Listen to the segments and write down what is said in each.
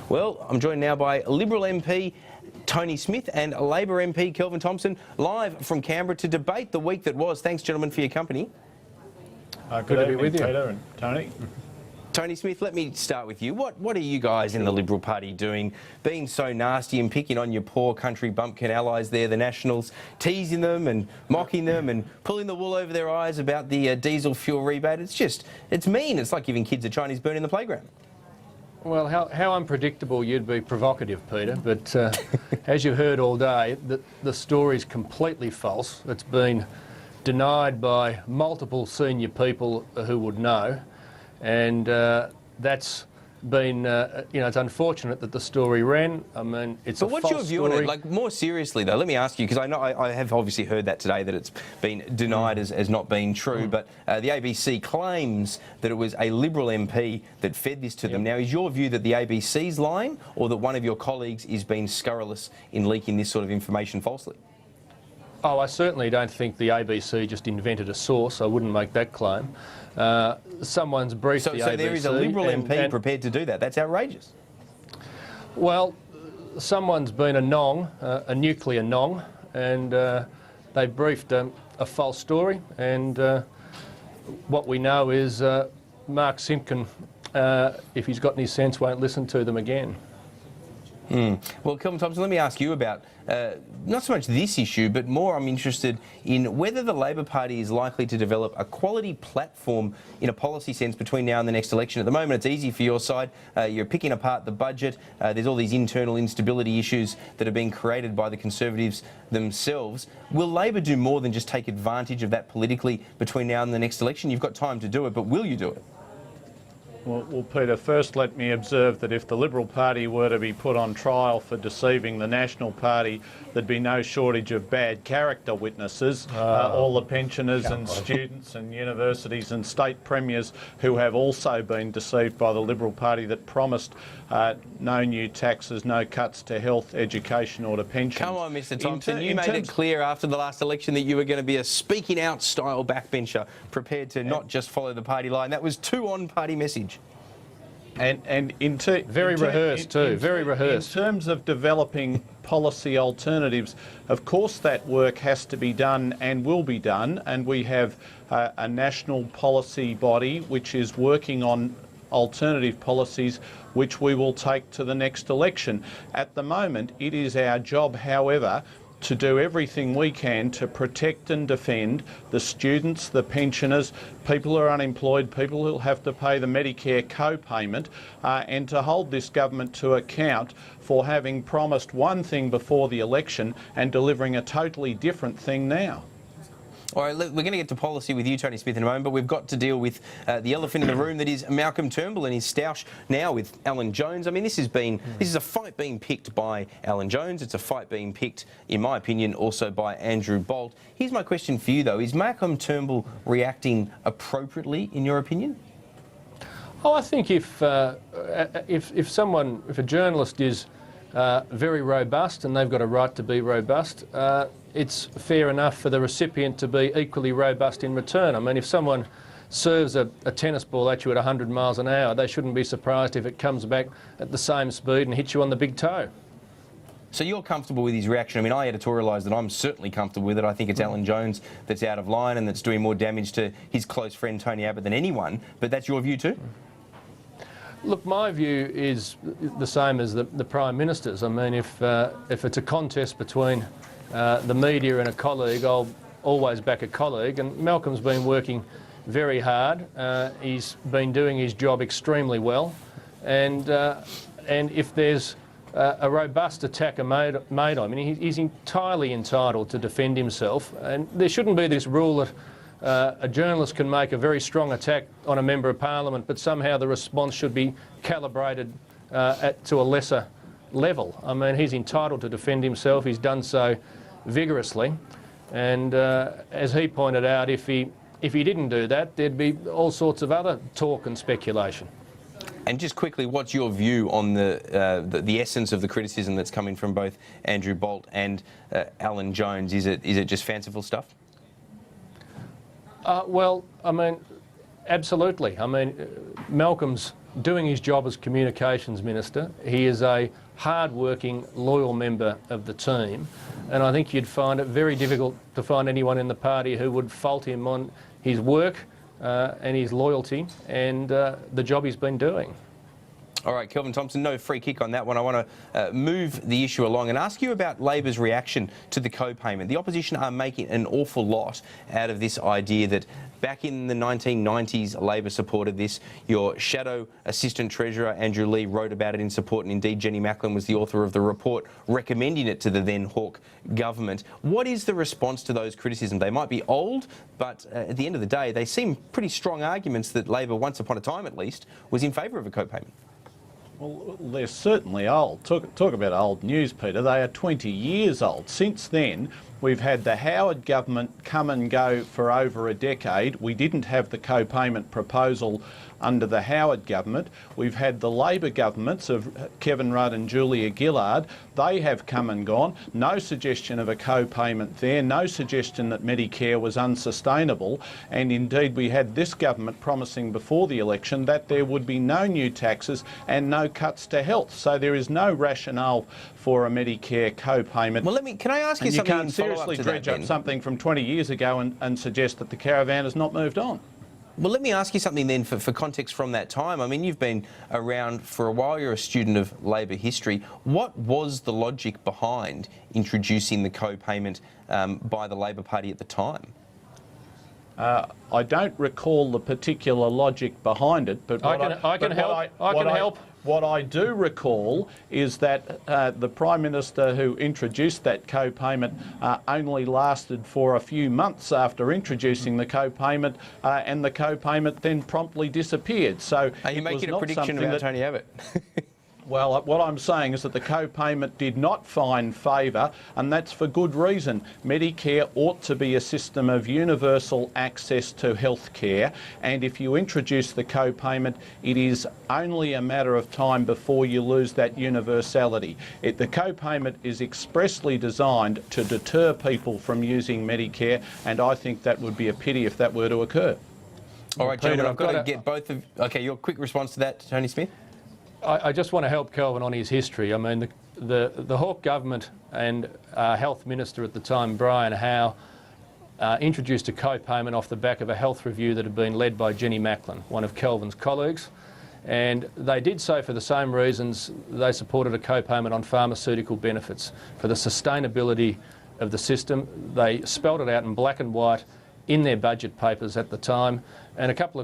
Well, I'm joined now by Liberal MP Tony Smith and Labor MP Kelvin Thompson, live from Canberra to debate the week that was. Thanks, gentlemen, for your company. Good to be with you, Peter and Tony. Tony Smith, let me start with you. What are you guys in the Liberal Party doing, being so nasty and picking on your poor country bumpkin allies there, the Nationals, teasing them and mocking them and pulling the wool over their eyes about the diesel fuel rebate? It's mean. It's like giving kids a Chinese burn in the playground. Well, how unpredictable you'd be provocative, Peter, but as you've heard all day, the story's completely false. It's been denied by multiple senior people who would know, and that's been, it's unfortunate that the story ran. I mean, it's a false story. But what's your view on it? Like, more seriously, though, let me ask you, because I know I have obviously heard that today, that it's been denied as not being true, but the ABC claims that it was a Liberal MP that fed this to them. Now, is your view that the ABC's lying, or that one of your colleagues is being scurrilous in leaking this sort of information falsely? Oh, I certainly don't think the ABC just invented a source. I wouldn't make that claim. Someone's briefed the ABC. So there is a Liberal MP prepared to do that. That's outrageous. Well, someone's been a nong, a nuclear nong, and they briefed a false story. And what we know is Mark Simpkin, if he's got any sense, won't listen to them again. Well, Kelvin Thompson, let me ask you about not so much this issue, but more I'm interested in whether the Labor Party is likely to develop a quality platform in a policy sense between now and the next election. At the moment, it's easy for your side. You're picking apart the budget. There's all these internal instability issues that are being created by the Conservatives themselves. Will Labor do more than just take advantage of that politically between now and the next election? You've got time to do it, but will you do it? Well, Peter, first let me observe that if the Liberal Party were to be put on trial for deceiving the National Party, there'd be no shortage of bad character witnesses, all the pensioners and students and universities and state premiers who have also been deceived by the Liberal Party that promised no new taxes, no cuts to health, education or to pensions. Come on, Mr Thompson, you made it clear after the last election that you were going to be a speaking out style backbencher, prepared to not just follow the party line. That was too on-party message. And very rehearsed too, very rehearsed. In terms of developing policy alternatives, of course that work has to be done and will be done, and we have a national policy body which is working on alternative policies which we will take to the next election. At the moment, it is our job, however, to do everything we can to protect and defend the students, the pensioners, people who are unemployed, people who have to pay the Medicare co-payment, and to hold this government to account for having promised one thing before the election and delivering a totally different thing now. All right, we're going to get to policy with you, Tony Smith, in a moment, but we've got to deal with the elephant in the room that is Malcolm Turnbull and his stoush now with Alan Jones. I mean, this is a fight being picked by Alan Jones. It's a fight being picked, in my opinion, also by Andrew Bolt. Here's my question for you, though. Is Malcolm Turnbull reacting appropriately, in your opinion? Oh, I think if a journalist is very robust, and they've got a right to be robust, it's fair enough for the recipient to be equally robust in return. I mean, if someone serves a tennis ball at you at 100 miles an hour, they shouldn't be surprised if it comes back at the same speed and hits you on the big toe. So you're comfortable with his reaction? I mean, I editorialise that I'm certainly comfortable with it. I think it's Alan Jones that's out of line and that's doing more damage to his close friend Tony Abbott than anyone. But that's your view too? Look, my view is the same as the Prime Minister's. I mean, if it's a contest between the media and a colleague, I'll always back a colleague. And Malcolm's been working very hard. He's been doing his job extremely well. And if there's a robust attack made on him, he's entirely entitled to defend himself. And there shouldn't be this rule that a journalist can make a very strong attack on a member of parliament, but somehow the response should be calibrated to a lesser level. I mean, he's entitled to defend himself. He's done so vigorously, and as he pointed out, if he didn't do that, there'd be all sorts of other talk and speculation. And just quickly, what's your view on the essence of the criticism that's coming from both Andrew Bolt and Alan Jones? Is it just fanciful stuff? Well, I mean, absolutely. I mean, Malcolm's doing his job as Communications Minister. He is a hard-working, loyal member of the team, and I think you'd find it very difficult to find anyone in the party who would fault him on his work and his loyalty and the job he's been doing. All right, Kelvin Thompson, no free kick on that one. I want to move the issue along and ask you about Labor's reaction to the co-payment. The opposition are making an awful lot out of this idea that back in the 1990s, Labor supported this. Your shadow Assistant Treasurer, Andrew Lee, wrote about it in support, and indeed Jenny Macklin was the author of the report recommending it to the then Hawke government. What is the response to those criticisms? They might be old, but at the end of the day, they seem pretty strong arguments that Labor, once upon a time at least, was in favour of a co-payment. Well, they're certainly old. Talk about old news, Peter. They are 20 years old. Since then, we've had the Howard government come and go for over a decade. We didn't have the co-payment proposal under the Howard government. We've had the Labor governments of Kevin Rudd and Julia Gillard. They have come and gone. No suggestion of a co-payment there, no suggestion that Medicare was unsustainable, and indeed we had this government promising before the election that there would be no new taxes and no cuts to health. So there is no rationale for a Medicare co-payment. Well, can I ask you something? You can't seriously dredge up something from 20 years ago and suggest that the caravan has not moved on. Well, let me ask you something then for context from that time. I mean, you've been around for a while, you're a student of Labor history. What was the logic behind introducing the co-payment by the Labor Party at the time? I don't recall the particular logic behind it, but I can help. What I do recall is that the Prime Minister who introduced that co-payment only lasted for a few months after introducing the co-payment, and the co-payment then promptly disappeared. So are you making a prediction about Tony Abbott? Well, what I'm saying is that the co-payment did not find favour, and that's for good reason. Medicare ought to be a system of universal access to health care, and if you introduce the co-payment, it is only a matter of time before you lose that universality. The co-payment is expressly designed to deter people from using Medicare, and I think that would be a pity if that were to occur. All right, gentlemen, I've got to get both of... OK, your quick response to that, Tony Smith? I just want to help Kelvin on his history. I mean, the Hawke government and Health Minister at the time, Brian Howe, introduced a co-payment off the back of a health review that had been led by Jenny Macklin, one of Kelvin's colleagues. And they did so for the same reasons they supported a co-payment on pharmaceutical benefits, for the sustainability of the system. They spelled it out in black and white in their budget papers at the time, and a couple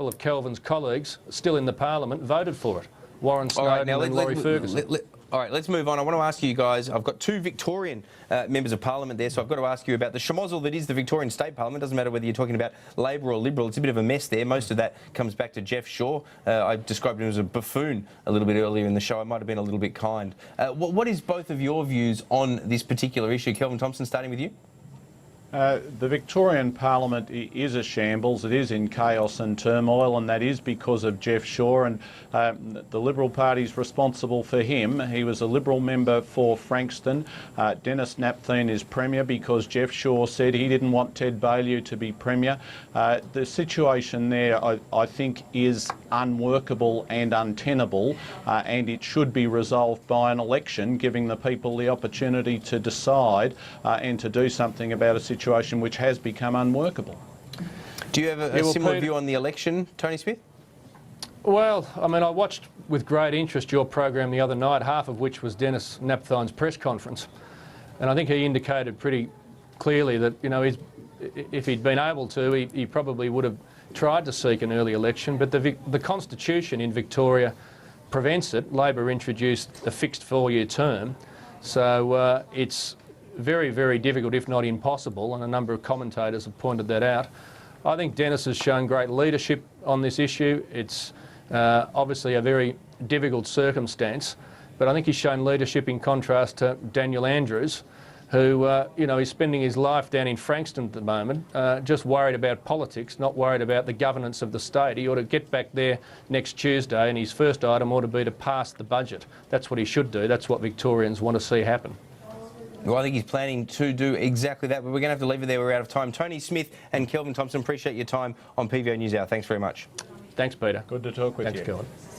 of Kelvin's colleagues, still in the Parliament, voted for it. Warren Snowden and Laurie Ferguson. All right, let's move on. I want to ask you guys, I've got two Victorian members of Parliament there, so I've got to ask you about the schmozzle that is the Victorian State Parliament. Doesn't matter whether you're talking about Labor or Liberal, it's a bit of a mess there. Most of that comes back to Jeff Shaw. I described him as a buffoon a little bit earlier in the show. I might have been a little bit kind. What is both of your views on this particular issue? Kelvin Thompson, starting with you. The Victorian Parliament is a shambles. It is in chaos and turmoil, and that is because of Jeff Shaw, and the Liberal Party's responsible for him. He was a Liberal member for Frankston. Dennis Napthine is Premier because Jeff Shaw said he didn't want Ted Baillieu to be Premier. The situation there, I think, is unworkable and untenable, and it should be resolved by an election, giving the people the opportunity to decide and to do something about a situation which has become unworkable. Do you have a similar view on the election, Tony Smith? Well, I mean, I watched with great interest your program the other night, half of which was Dennis Napthine's press conference. And I think he indicated pretty clearly that, you know, if he'd been able to, he probably would have tried to seek an early election. But the Constitution in Victoria prevents it. Labor introduced a fixed 4-year term. So it's very, very difficult, if not impossible, and a number of commentators have pointed that out. I think Dennis has shown great leadership on this issue. It's obviously a very difficult circumstance, but I think he's shown leadership in contrast to Daniel Andrews, who, you know, is spending his life down in Frankston at the moment, just worried about politics, not worried about the governance of the state. He ought to get back there next Tuesday, and his first item ought to be to pass the budget. That's what he should do. That's what Victorians want to see happen. Well, I think he's planning to do exactly that, but we're going to have to leave it there. We're out of time. Tony Smith and Kelvin Thompson, appreciate your time on PVO NewsHour. Thanks very much. Thanks, Peter. Good to talk with Thanks, you. Kelvin.